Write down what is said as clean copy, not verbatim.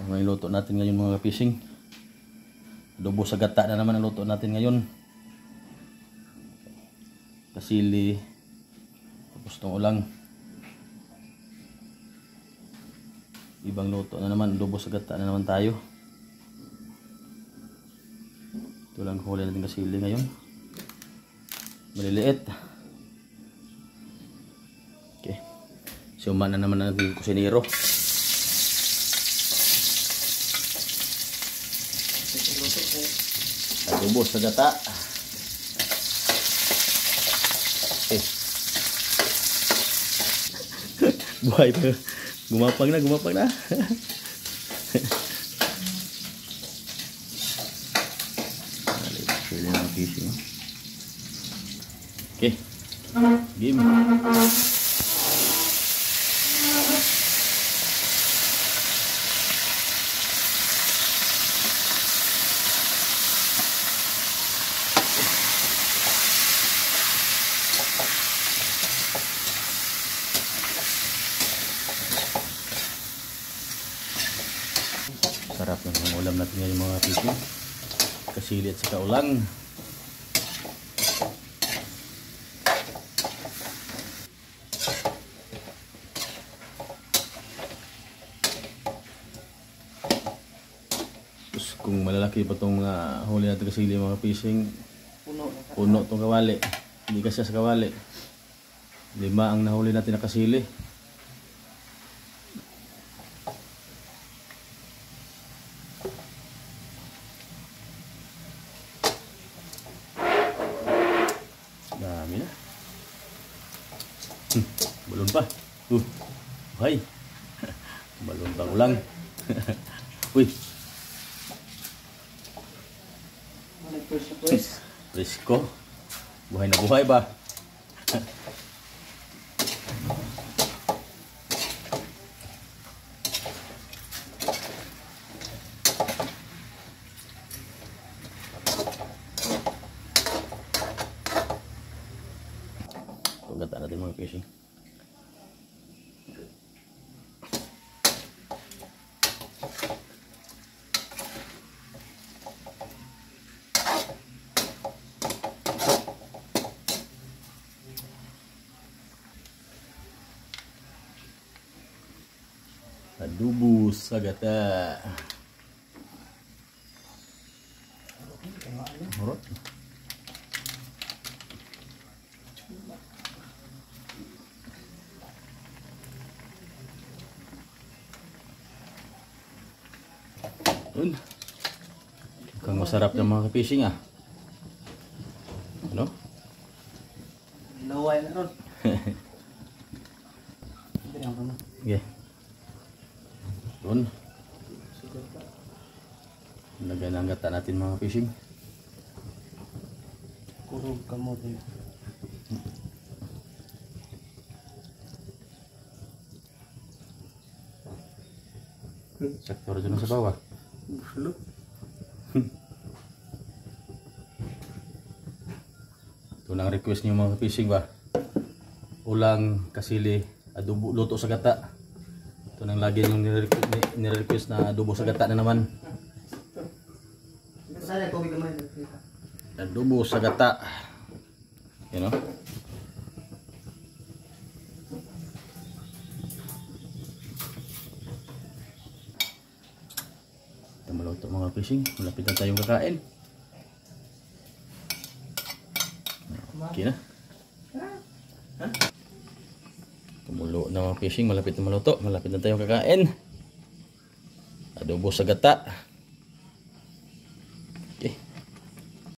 May luto natin ngayon mga fishing. Adobo sa gata na naman ang luto natin ngayon. Kasili. Tapos itong ulang. Ibang luto na naman. Adobo sa gata na naman tayo. Ito lang huli natin kasili ngayon. Maliliit. Okay. Siuma na naman natin kusinero. Adobo sa gata. Okay. Buhay pa. Gumapang na, gumapang na. Okay. Game. Sarap ng ulam natin ngayon mga fishing. Kasili at saka ulang. Tapos kung malalaki pa itong mga huli natin kasili mga fishing, puno itong kawali. Hindi kasi sa kawali. 5 ang nahuli natin na kasili. Dami na. Balon pa. Hay. Balon pa ulang. Uy. Risko. Buhay na buhay ba? Gata natin mga fishing. Adobo sa gata. Horot. Mukhang masarap ng mga fishing ah. Ano? Laway na ron. Okay. Doon. Lagyan ang gata natin mga fishing. Kurog kamot eh. Sakto rin sa bawah. Buslo. Ito lang request niyo mga fishing ba? Ulang, kasili, adobo, luto sa gata. Ito nang lagi yung nire-request na adobo sa gata na naman. Adobo sa gata. You know? Ito maluto mga fishing. Malapit na tayong kakain. Okay na. Kumulo na mga fishing. Malapit na maluto. Malapit na tayong kakain. Adobo sa gata.